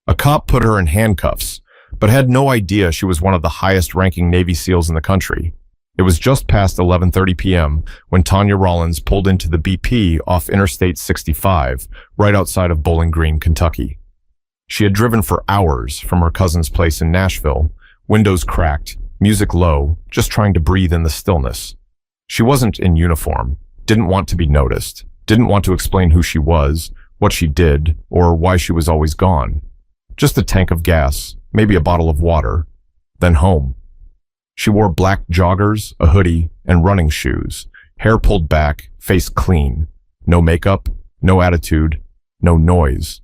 A cop put her in handcuffs, but had no idea she was one of the highest-ranking Navy SEALs in the country. It was just past 11:30 p.m. when Tanya Rollins pulled into the BP off Interstate 65, right outside of Bowling Green, Kentucky. She had driven for hours from her cousin's place in Nashville, windows cracked, music low, just trying to breathe in the stillness. She wasn't in uniform, didn't want to be noticed, didn't want to explain who she was, what she did, or why she was always gone. Just a tank of gas, maybe a bottle of water, then home. She wore black joggers, a hoodie, and running shoes, hair pulled back, face clean. No makeup, no attitude, no noise.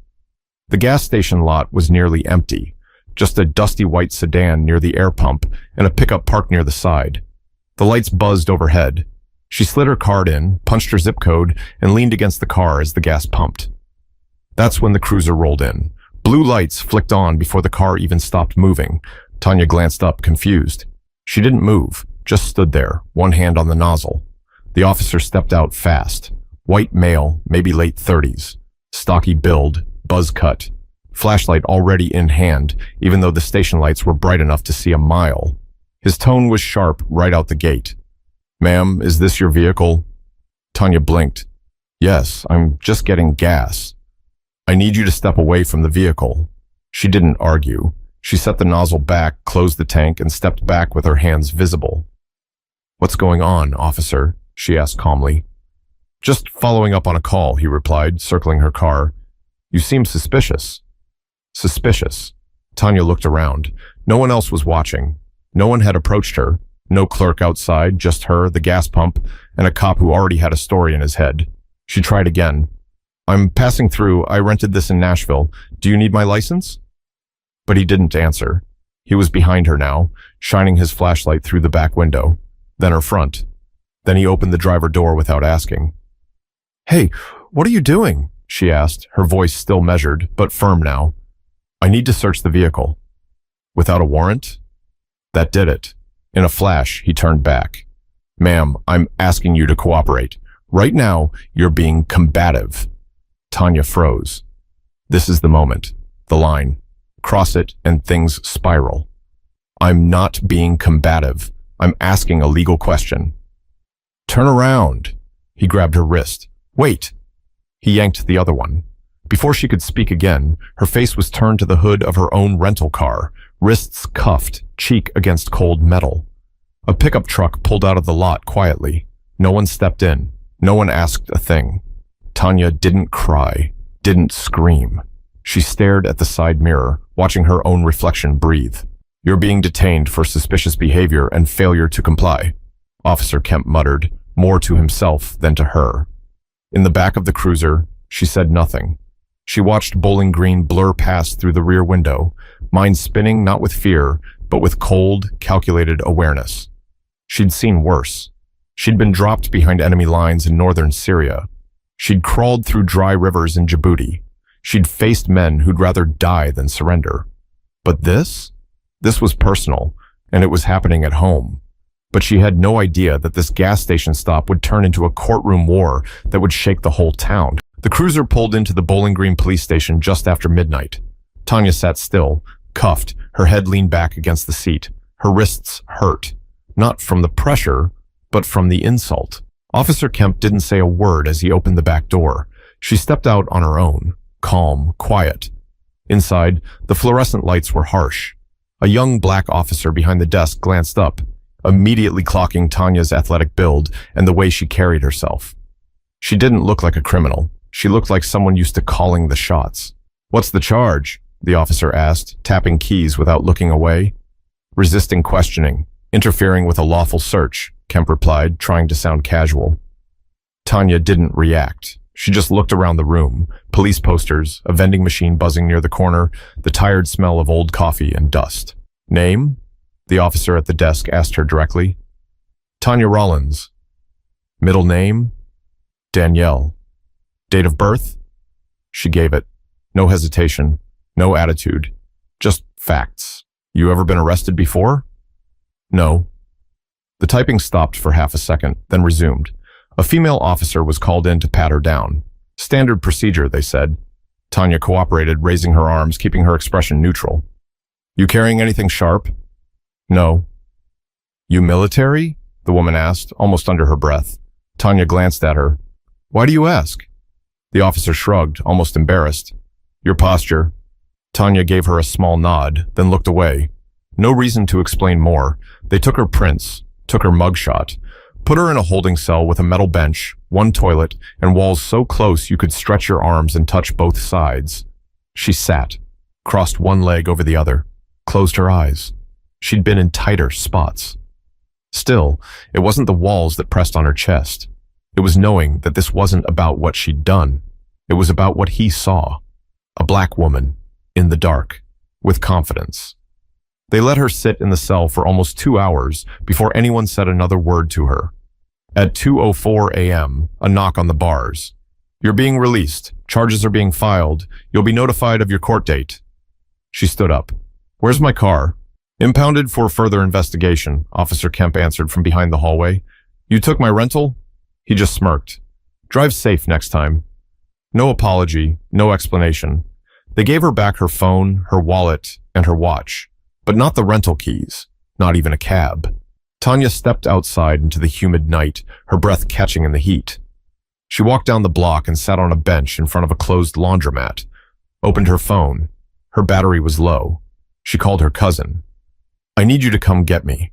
The gas station lot was nearly empty, just a dusty white sedan near the air pump and a pickup parked near the side. The lights buzzed overhead. She slid her card in, punched her zip code, and leaned against the car as the gas pumped. That's when the cruiser rolled in. Blue lights flicked on before the car even stopped moving. Tanya glanced up, confused. She didn't move, just stood there, one hand on the nozzle. The officer stepped out fast. White male, maybe late 30s. Stocky build, buzz cut. Flashlight already in hand, even though the station lights were bright enough to see a mile. His tone was sharp right out the gate. "Ma'am, is this your vehicle?" Tanya blinked. "Yes, I'm just getting gas." "I need you to step away from the vehicle." She didn't argue. She set the nozzle back, closed the tank, and stepped back with her hands visible. "What's going on, officer?" she asked calmly. "Just following up on a call," he replied, circling her car. "You seem suspicious." Suspicious. Tanya looked around. No one else was watching. No one had approached her. No clerk outside, just her, the gas pump, and a cop who already had a story in his head. She tried again. "I'm passing through. I rented this in Nashville. Do you need my license?" But he didn't answer. He was behind her now, shining his flashlight through the back window, then her front. Then he opened the driver door without asking. "Hey, what are you doing?" she asked, her voice still measured, but firm now. "I need to search the vehicle." "Without a warrant?" That did it. In a flash, he turned back. "Ma'am, I'm asking you to cooperate. Right now, you're being combative." Tanya froze. This is the moment. The line. Cross it and things spiral. "I'm not being combative. I'm asking a legal question." "Turn around." He grabbed her wrist. "Wait." He yanked the other one. Before she could speak again, her face was turned to the hood of her own rental car, wrists cuffed, cheek against cold metal. A pickup truck pulled out of the lot quietly. No one stepped in. No one asked a thing. Tanya didn't cry, didn't scream. She stared at the side mirror, watching her own reflection breathe. "You're being detained for suspicious behavior and failure to comply," Officer Kemp muttered, more to himself than to her. In the back of the cruiser, she said nothing. She watched Bowling Green blur past through the rear window, mind spinning not with fear, but with cold, calculated awareness. She'd seen worse. She'd been dropped behind enemy lines in northern Syria. She'd crawled through dry rivers in Djibouti. She'd faced men who'd rather die than surrender. But this was personal, and it was happening at home. But she had no idea that this gas station stop would turn into a courtroom war that would shake the whole town. The cruiser pulled into the Bowling Green police station just after midnight. Tanya sat still, cuffed, her head leaned back against the seat. Her wrists hurt, not from the pressure, but from the insult. Officer Kemp didn't say a word as he opened the back door. She stepped out on her own, calm, quiet. Inside, the fluorescent lights were harsh. A young black officer behind the desk glanced up, immediately clocking Tanya's athletic build and the way she carried herself. She didn't look like a criminal. She looked like someone used to calling the shots. "What's the charge?" the officer asked, tapping keys without looking away. "Resisting questioning, interfering with a lawful search," Kemp replied, trying to sound casual. Tanya didn't react. She just looked around the room. Police posters, a vending machine buzzing near the corner, the tired smell of old coffee and dust. "Name?" the officer at the desk asked her directly. "Tanya Rollins." "Middle name?" "Danielle." "Date of birth?" She gave it. No hesitation, no attitude, just facts. "You ever been arrested before?" "No." The typing stopped for half a second, then resumed. A female officer was called in to pat her down. "Standard procedure," they said. Tanya cooperated, raising her arms, keeping her expression neutral. You carrying anything sharp? No. You military? The woman asked, almost under her breath. Tanya glanced at her. Why do you ask? The officer shrugged, almost embarrassed. Your posture. Tanya gave her a small nod, then looked away. No reason to explain more. They took her prints, took her mugshot, put her in a holding cell with a metal bench, one toilet, and walls so close you could stretch your arms and touch both sides. She sat, crossed one leg over the other, closed her eyes. She'd been in tighter spots. Still, it wasn't the walls that pressed on her chest. It was knowing that this wasn't about what she'd done. It was about what he saw. A black woman, in the dark, with confidence. They let her sit in the cell for almost 2 hours before anyone said another word to her. At 2:04 a.m., a knock on the bars. You're being released. Charges are being filed. You'll be notified of your court date. She stood up. Where's my car? Impounded for further investigation, Officer Kemp answered from behind the hallway. You took my rental? He just smirked. Drive safe next time. No apology, no explanation. They gave her back her phone, her wallet, and her watch, but not the rental keys, not even a cab. Tanya stepped outside into the humid night, her breath catching in the heat. She walked down the block and sat on a bench in front of a closed laundromat, opened her phone. Her battery was low. She called her cousin. I need you to come get me.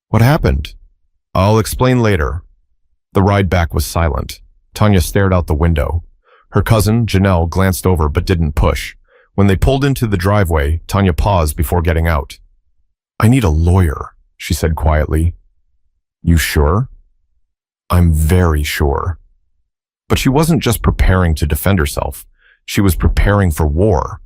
What happened? I'll explain later. The ride back was silent. Tanya stared out the window. Her cousin, Janelle, glanced over but didn't push. When they pulled into the driveway, Tanya paused before getting out. I need a lawyer, she said quietly. You sure? I'm very sure. But she wasn't just preparing to defend herself. She was preparing for war.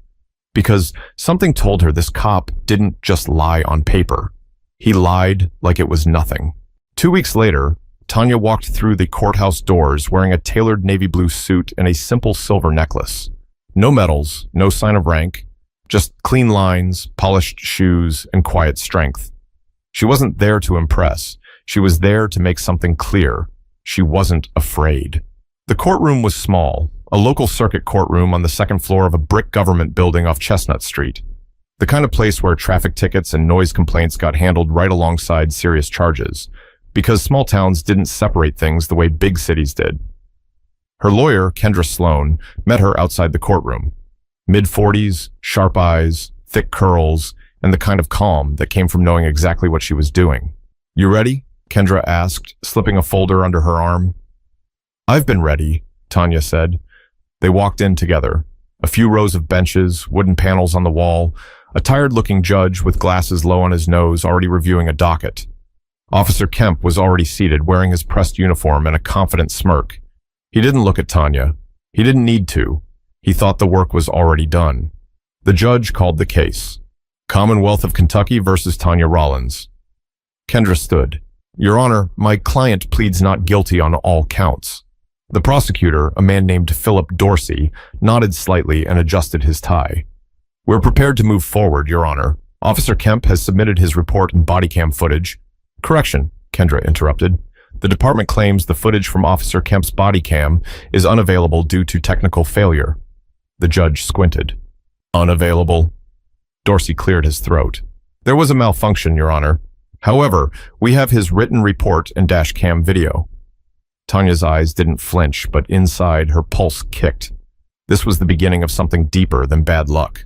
Because something told her this cop didn't just lie on paper. He lied like it was nothing. 2 weeks later, Tanya walked through the courthouse doors wearing a tailored navy blue suit and a simple silver necklace. No medals, no sign of rank, just clean lines, polished shoes, and quiet strength. She wasn't there to impress. She was there to make something clear. She wasn't afraid. The courtroom was small, a local circuit courtroom on the second floor of a brick government building off Chestnut Street. The kind of place where traffic tickets and noise complaints got handled right alongside serious charges, because small towns didn't separate things the way big cities did. Her lawyer, Kendra Sloan, met her outside the courtroom. Mid-40s, sharp eyes, thick curls, and the kind of calm that came from knowing exactly what she was doing. You ready? Kendra asked, slipping a folder under her arm. I've been ready, Tanya said. They walked in together. A few rows of benches, wooden panels on the wall, a tired-looking judge with glasses low on his nose already reviewing a docket. Officer Kemp was already seated, wearing his pressed uniform and a confident smirk. He didn't look at Tanya. He didn't need to. He thought the work was already done. The judge called the case. Commonwealth of Kentucky versus Tanya Rollins. Kendra stood. Your Honor, my client pleads not guilty on all counts. The prosecutor, a man named Philip Dorsey, nodded slightly and adjusted his tie. We're prepared to move forward, Your Honor. Officer Kemp has submitted his report and body cam footage. Correction, Kendra interrupted. The department claims the footage from Officer Kemp's body cam is unavailable due to technical failure. The judge squinted. Unavailable? Dorsey cleared his throat. There was a malfunction, Your Honor. However, we have his written report and dash cam video. Tanya's eyes didn't flinch, but inside her pulse kicked. This was the beginning of something deeper than bad luck.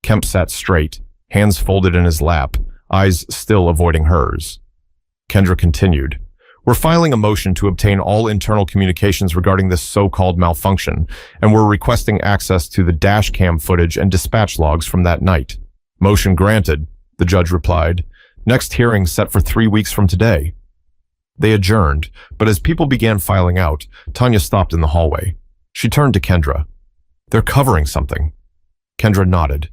Kemp sat straight, hands folded in his lap, eyes still avoiding hers. Kendra continued. We're filing a motion to obtain all internal communications regarding this so-called malfunction, and we're requesting access to the dash cam footage and dispatch logs from that night. Motion granted, the judge replied. Next hearing set for 3 weeks from today. They adjourned, but as people began filing out, Tanya stopped in the hallway. She turned to Kendra. They're covering something. Kendra nodded.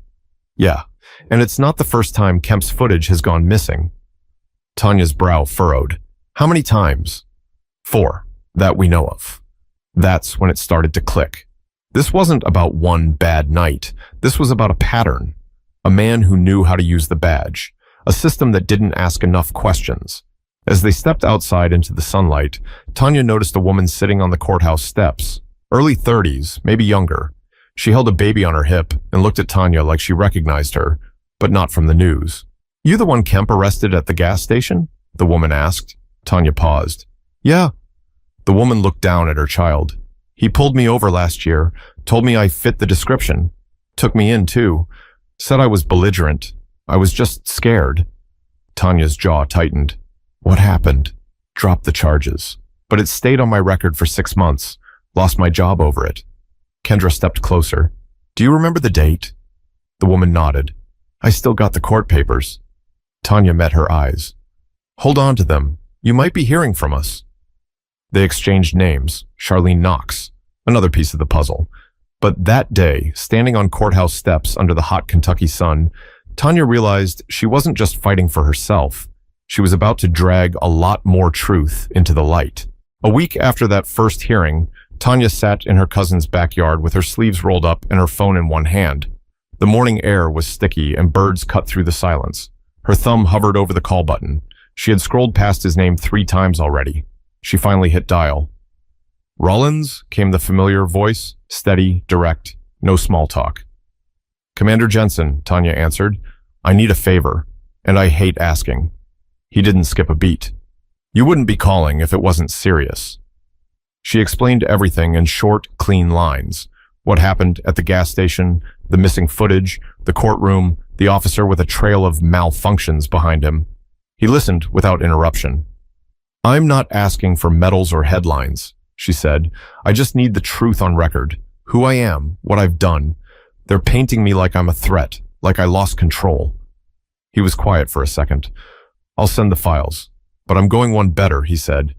Yeah, and it's not the first time Kemp's footage has gone missing. Tanya's brow furrowed. How many times? 4, that we know of. That's when it started to click. This wasn't about one bad night. This was about a pattern. A man who knew how to use the badge. A system that didn't ask enough questions. As they stepped outside into the sunlight, Tanya noticed a woman sitting on the courthouse steps. Early 30s, maybe younger. She held a baby on her hip and looked at Tanya like she recognized her, but not from the news. You the one Kemp arrested at the gas station? The woman asked. Tanya paused. Yeah. The woman looked down at her child. He pulled me over last year, told me I fit the description. Took me in too. Said I was belligerent. I was just scared. Tanya's jaw tightened. What happened? Dropped the charges. But it stayed on my record for 6 months. Lost my job over it. Kendra stepped closer. Do you remember the date? The woman nodded. I still got the court papers. Tanya met her eyes. Hold on to them. You might be hearing from us. They exchanged names. Charlene Knox. Another piece of the puzzle. But that day, standing on courthouse steps under the hot Kentucky sun, Tanya realized she wasn't just fighting for herself. She was about to drag a lot more truth into the light. A week after that first hearing, Tanya sat in her cousin's backyard with her sleeves rolled up and her phone in one hand. The morning air was sticky and birds cut through the silence. Her thumb hovered over the call button. She had scrolled past his name 3 times already. She finally hit dial. Rollins, came the familiar voice, steady, direct, no small talk. Commander Jensen, Tanya answered. I need a favor, and I hate asking. He didn't skip a beat. You wouldn't be calling if it wasn't serious. She explained everything in short, clean lines. What happened at the gas station, the missing footage, the courtroom, the officer with a trail of malfunctions behind him. He listened without interruption. I'm not asking for medals or headlines, she said. I just need the truth on record. Who I am, what I've done. They're painting me like I'm a threat, like I lost control. He was quiet for a second. I'll send the files. But I'm going one better, he said.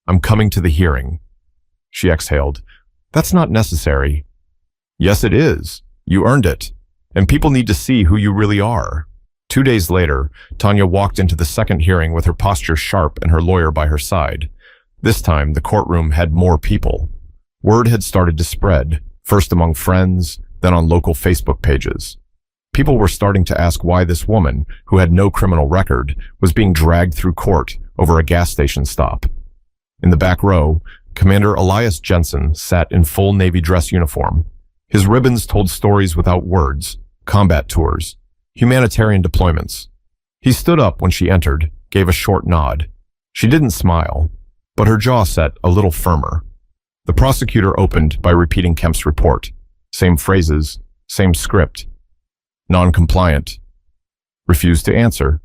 I'm coming to the hearing. She exhaled. That's not necessary. Yes, it is. You earned it. And people need to see who you really are. 2 days later, Tanya walked into the second hearing with her posture sharp and her lawyer by her side. This time, the courtroom had more people. Word had started to spread, first among friends, then on local Facebook pages. People were starting to ask why this woman, who had no criminal record, was being dragged through court over a gas station stop. In the back row, Commander Elias Jensen sat in full Navy dress uniform. His ribbons told stories without words, combat tours, humanitarian deployments. He stood up when she entered, gave a short nod. She didn't smile, but her jaw set a little firmer. The prosecutor opened by repeating Kemp's report. Same phrases, same script. Non-compliant. Refused to answer.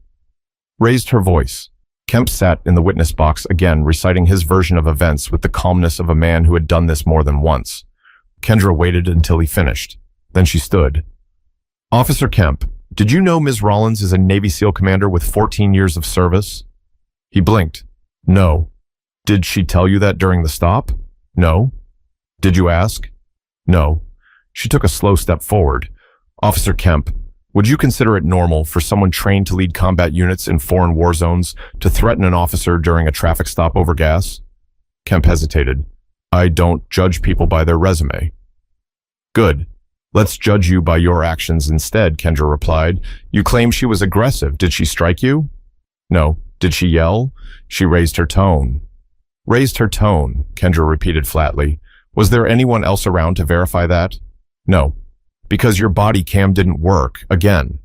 Raised her voice. Kemp sat in the witness box again, reciting his version of events with the calmness of a man who had done this more than once. Kendra waited until he finished. Then she stood. Officer Kemp, did you know Ms. Rollins is a Navy SEAL commander with 14 years of service? He blinked. No. Did she tell you that during the stop? No. Did you ask? No. She took a slow step forward. Officer Kemp, would you consider it normal for someone trained to lead combat units in foreign war zones to threaten an officer during a traffic stop over gas? Kemp hesitated. I don't judge people by their resume. Good. Let's judge you by your actions instead, Kendra replied. You claim she was aggressive. Did she strike you? No. Did she yell? She raised her tone. Raised her tone, Kendra repeated flatly. Was there anyone else around to verify that? No. Because your body cam didn't work, again.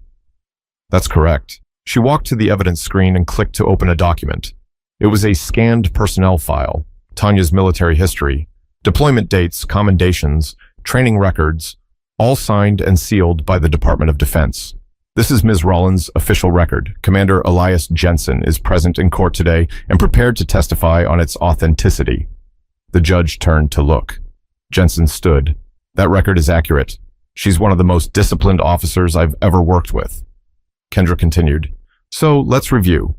That's correct. She walked to the evidence screen and clicked to open a document. It was a scanned personnel file, Tanya's military history, deployment dates, commendations, training records, all signed and sealed by the Department of Defense. This is Ms. Rollins' official record. Commander Elias Jensen is present in court today and prepared to testify on its authenticity. The judge turned to look. Jensen stood. That record is accurate. She's one of the most disciplined officers I've ever worked with. Kendra continued. So let's review.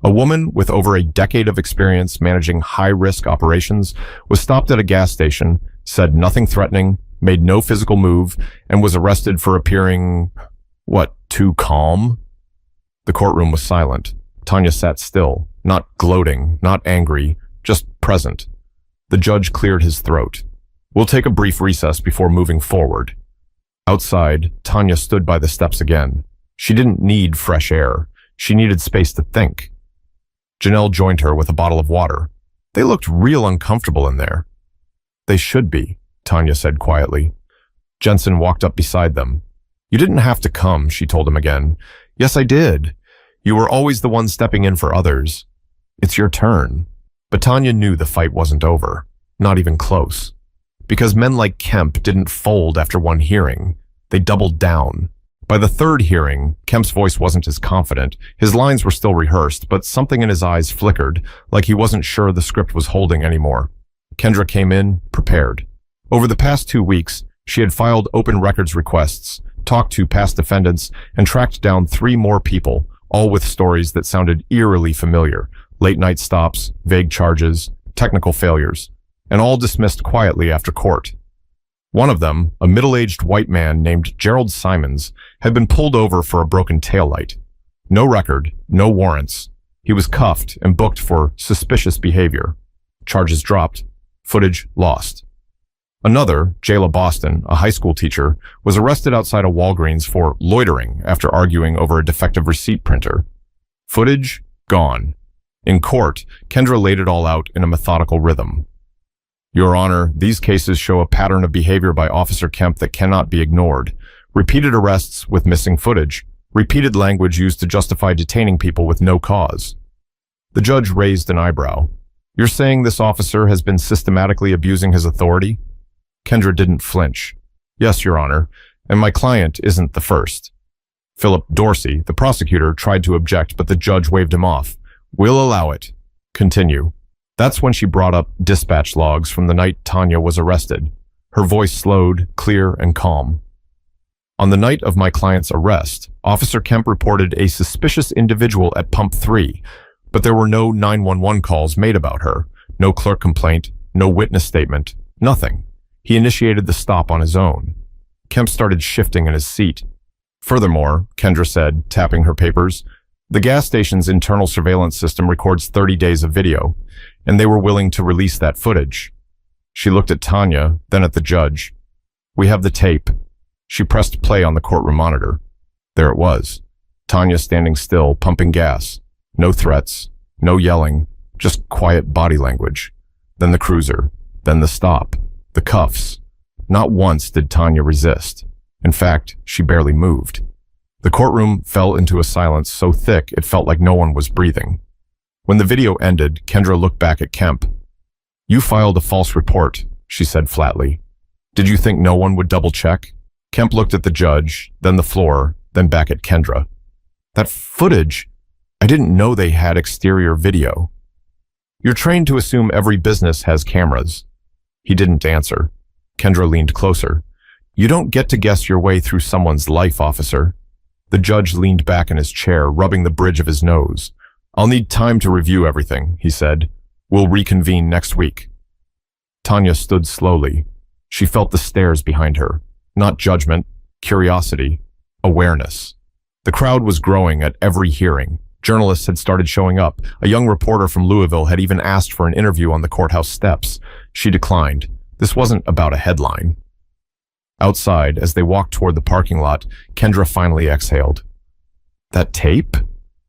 A woman with over a decade of experience managing high-risk operations was stopped at a gas station, said nothing threatening, made no physical move, and was arrested for appearing, too calm? The courtroom was silent. Tanya sat still, not gloating, not angry, just present. The judge cleared his throat. We'll take a brief recess before moving forward. Outside, Tanya stood by the steps again. She didn't need fresh air. She needed space to think. Janelle joined her with a bottle of water. They looked real uncomfortable in there. They should be, Tanya said quietly. Jensen walked up beside them. You didn't have to come, she told him again. Yes, I did. You were always the one stepping in for others. It's your turn. But Tanya knew the fight wasn't over. Not even close. Because men like Kemp didn't fold after one hearing. They doubled down. By the third hearing, Kemp's voice wasn't as confident. His lines were still rehearsed, but something in his eyes flickered, like he wasn't sure the script was holding anymore. Kendra came in, prepared. Over the past 2 weeks, she had filed open records requests, talked to past defendants, and tracked down 3 more people, all with stories that sounded eerily familiar. Late-night stops, vague charges, technical failures, and all dismissed quietly after court. One of them, a middle-aged white man named Gerald Simons, had been pulled over for a broken taillight. No record, no warrants. He was cuffed and booked for suspicious behavior. Charges dropped, footage lost. Another, Jayla Boston, a high school teacher, was arrested outside a Walgreens for loitering after arguing over a defective receipt printer. Footage gone. In court, Kendra laid it all out in a methodical rhythm. Your Honor, these cases show a pattern of behavior by Officer Kemp that cannot be ignored. Repeated arrests with missing footage. Repeated language used to justify detaining people with no cause. The judge raised an eyebrow. You're saying this officer has been systematically abusing his authority? Kendra didn't flinch. Yes, Your Honor, and my client isn't the first. Philip Dorsey, the prosecutor, tried to object, but the judge waved him off. We'll allow it. Continue. That's when she brought up dispatch logs from the night Tanya was arrested. Her voice slowed, clear and calm. On the night of my client's arrest, Officer Kemp reported a suspicious individual at Pump 3, but there were no 911 calls made about her, no clerk complaint, no witness statement, nothing. He initiated the stop on his own. Kemp started shifting in his seat. Furthermore, Kendra said, tapping her papers, the gas station's internal surveillance system records 30 days of video, and they were willing to release that footage. She looked at Tanya, then at the judge. We have the tape. She pressed play on the courtroom monitor. There it was. Tanya standing still, pumping gas. No threats, no yelling, just quiet body language. Then the cruiser, then the stop, the cuffs. Not once did Tanya resist. In fact, she barely moved. The courtroom fell into a silence so thick it felt like no one was breathing. When the video ended, Kendra looked back at Kemp. You filed a false report, she said flatly. Did you think no one would double-check? Kemp looked at the judge, then the floor, then back at Kendra. That footage, I didn't know they had exterior video. You're trained to assume every business has cameras. He didn't answer. Kendra leaned closer. You don't get to guess your way through someone's life, officer. The judge leaned back in his chair, rubbing the bridge of his nose. I'll need time to review everything, he said. We'll reconvene next week. Tanya stood slowly. She felt the stares behind her. Not judgment, curiosity, awareness. The crowd was growing at every hearing. Journalists had started showing up. A young reporter from Louisville had even asked for an interview on the courthouse steps. She declined. This wasn't about a headline. Outside, as they walked toward the parking lot, Kendra finally exhaled. That tape?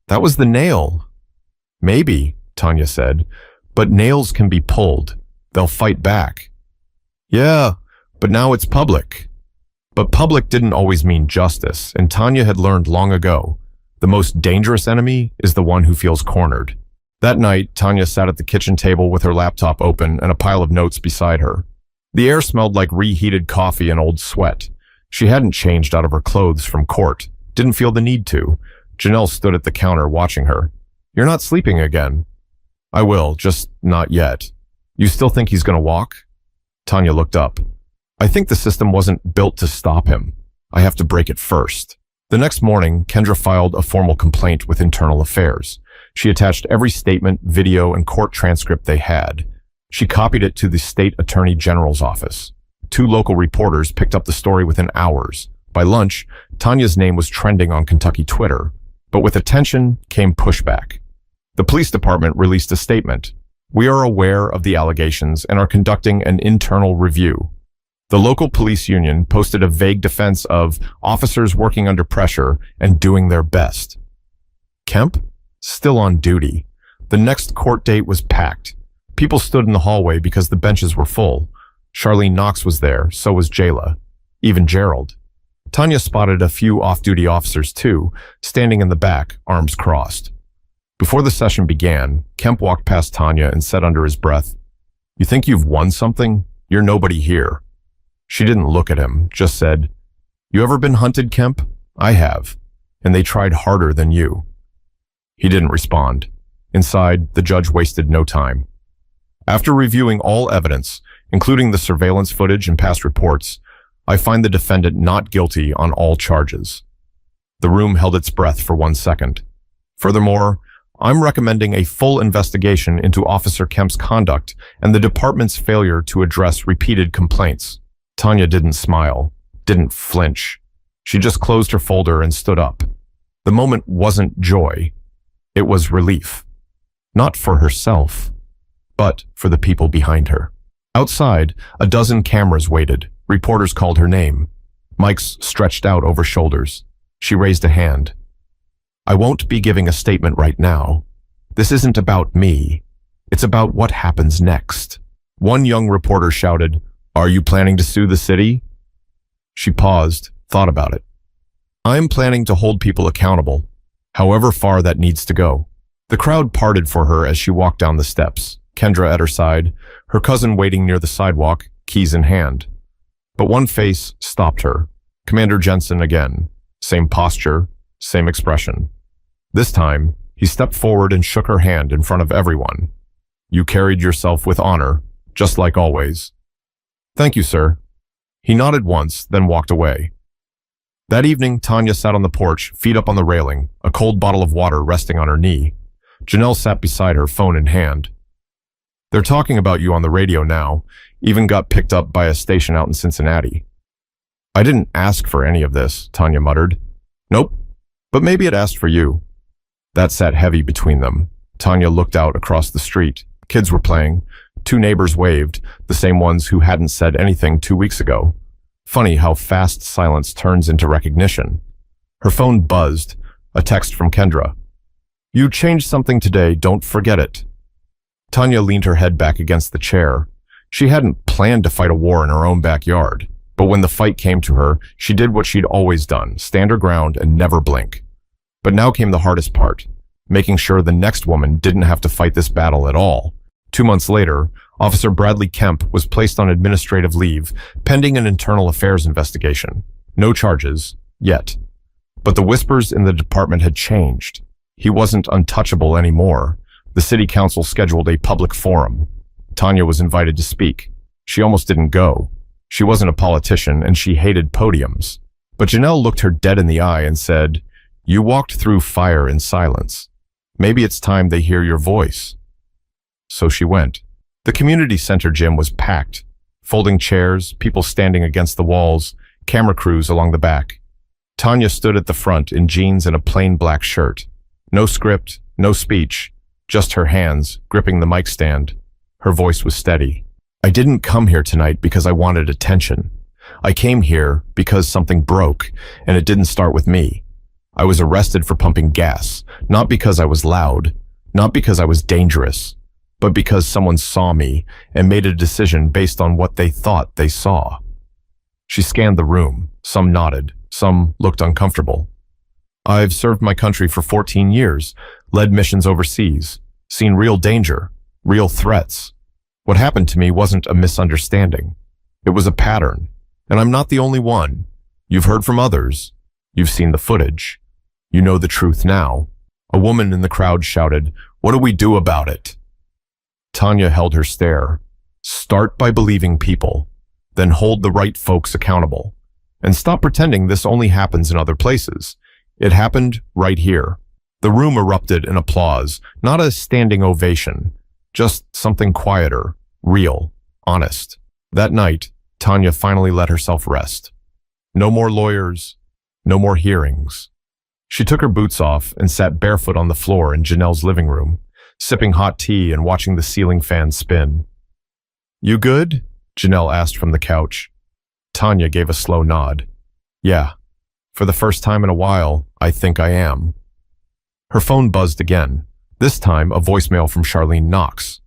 That was the nail. Maybe, Tanya said, but nails can be pulled. They'll fight back. Yeah, but now it's public. But public didn't always mean justice, and Tanya had learned long ago. The most dangerous enemy is the one who feels cornered. That night, Tanya sat at the kitchen table with her laptop open and a pile of notes beside her. The air smelled like reheated coffee and old sweat. She hadn't changed out of her clothes from court. Didn't feel the need to. Janelle stood at the counter watching her. You're not sleeping again. I will, just not yet. You still think he's going to walk? Tanya looked up. I think the system wasn't built to stop him. I have to break it first. The next morning, Kendra filed a formal complaint with Internal Affairs. She attached every statement, video, and court transcript they had. She copied it to the state attorney general's office. 2 local reporters picked up the story within hours. By lunch, Tanya's name was trending on Kentucky Twitter. But with attention came pushback. The police department released a statement. We are aware of the allegations and are conducting an internal review. The local police union posted a vague defense of officers working under pressure and doing their best. Kemp? Still on duty. The next court date was packed. People stood in the hallway because the benches were full. Charlene Knox was there, so was Jayla. even Gerald. Tanya spotted a few off-duty officers too, standing in the back, arms crossed. Before the session began, Kemp walked past Tanya and said under his breath, "You think you've won something? You're nobody here." She didn't look at him, just said, "You ever been hunted, Kemp? I have, and they tried harder than you." He didn't respond. Inside, the judge wasted no time. After reviewing all evidence, including the surveillance footage and past reports, I find the defendant not guilty on all charges. The room held its breath for 1 second. Furthermore, I'm recommending a full investigation into Officer Kemp's conduct and the department's failure to address repeated complaints. Tanya didn't smile, didn't flinch. She just closed her folder and stood up. The moment wasn't joy. It was relief. Not for herself, but for the people behind her. Outside, a dozen cameras waited. Reporters called her name. Mics stretched out over shoulders. She raised a hand. "I won't be giving a statement right now. This isn't about me. It's about what happens next." One young reporter shouted, "Are you planning to sue the city?" She paused, thought about it. "I'm planning to hold people accountable, however far that needs to go." The crowd parted for her as she walked down the steps, Kendra at her side, her cousin waiting near the sidewalk, keys in hand. But one face stopped her. Commander Jensen again. Same posture, same expression. This time, he stepped forward and shook her hand in front of everyone. "You carried yourself with honor, just like always." "Thank you, sir." He nodded once, then walked away. That evening, Tanya sat on the porch, feet up on the railing, a cold bottle of water resting on her knee. Janelle sat beside her, phone in hand. "They're talking about you on the radio now, even got picked up by a station out in Cincinnati." "I didn't ask for any of this," Tanya muttered. "Nope, but maybe it asked for you." That sat heavy between them. Tanya looked out across the street. Kids were playing. 2 neighbors waved, the same ones who hadn't said anything 2 weeks ago. Funny how fast silence turns into recognition. Her phone buzzed, a text from Kendra. "You changed something today, don't forget it." Tanya leaned her head back against the chair. She hadn't planned to fight a war in her own backyard, but when the fight came to her, she did what she'd always done, stand her ground and never blink. But now came the hardest part, making sure the next woman didn't have to fight this battle at all. 2 months later, Officer Bradley Kemp was placed on administrative leave, pending an internal affairs investigation. No charges, yet. But the whispers in the department had changed. He wasn't untouchable anymore. The city council scheduled a public forum. Tanya was invited to speak. She almost didn't go. She wasn't a politician and she hated podiums. But Janelle looked her dead in the eye and said, "You walked through fire in silence. Maybe it's time they hear your voice." So she went. The community center gym was packed. Folding chairs, people standing against the walls, camera crews along the back. Tanya stood at the front in jeans and a plain black shirt. No script, no speech, just her hands gripping the mic stand. Her voice was steady. "I didn't come here tonight because I wanted attention. I came here because something broke, and it didn't start with me. I was arrested for pumping gas, not because I was loud, not because I was dangerous, but because someone saw me and made a decision based on what they thought they saw." She scanned the room. Some nodded. Some looked uncomfortable. "I've served my country for 14 years, led missions overseas, seen real danger, real threats. What happened to me wasn't a misunderstanding. It was a pattern, and I'm not the only one. You've heard from others. You've seen the footage. You know the truth now." A woman in the crowd shouted, "What do we do about it?" Tanya held her stare. Start by believing people, then hold the right folks accountable. And stop pretending this only happens in other places. It happened right here. The room erupted in applause, not a standing ovation, just something quieter, real, honest. That night, Tanya finally let herself rest. No more lawyers, no more hearings. She took her boots off and sat barefoot on the floor in Janelle's living room, sipping hot tea and watching the ceiling fan spin. "You good?" Janelle asked from the couch. Tanya gave a slow nod. "Yeah, for the first time in a while, I think I am." Her phone buzzed again, this time a voicemail from Charlene Knox.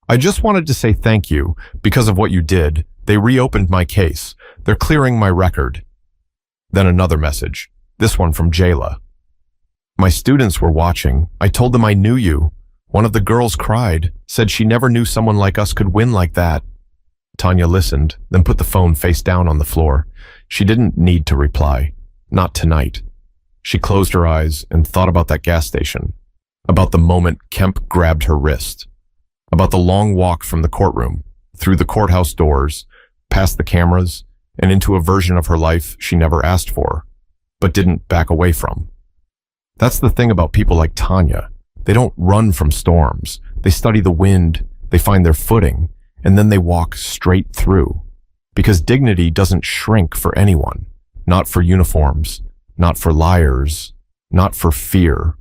"I just wanted to say thank you because of what you did, They reopened my case. They're clearing my record. Then another message, this one from Jayla. My students were watching. I told them I knew you. One of the girls cried, said she never knew someone like us could win like that. Tanya listened, then put the phone face down on the floor. She didn't need to reply. Not tonight. She closed her eyes and thought about that gas station, about the moment Kemp grabbed her wrist, about the long walk from the courtroom, through the courthouse doors, past the cameras, and into a version of her life she never asked for, but didn't back away from. That's the thing about people like Tanya. They don't run from storms. They study the wind, they find their footing, and then they walk straight through. Because dignity doesn't shrink for anyone. Not for uniforms, not for liars, not for fear.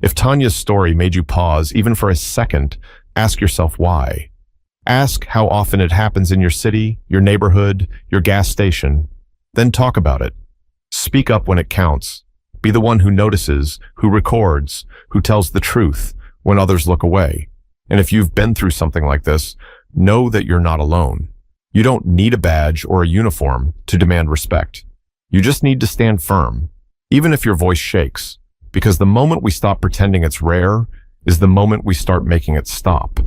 If Tanya's story made you pause even for a second, ask yourself why. Ask how often it happens in your city, your neighborhood, your gas station. Then talk about it. Speak up when it counts. Be the one who notices, who records, who tells the truth when others look away. And if you've been through something like this, know that you're not alone. You don't need a badge or a uniform to demand respect. You just need to stand firm, even if your voice shakes, because the moment we stop pretending it's rare is the moment we start making it stop.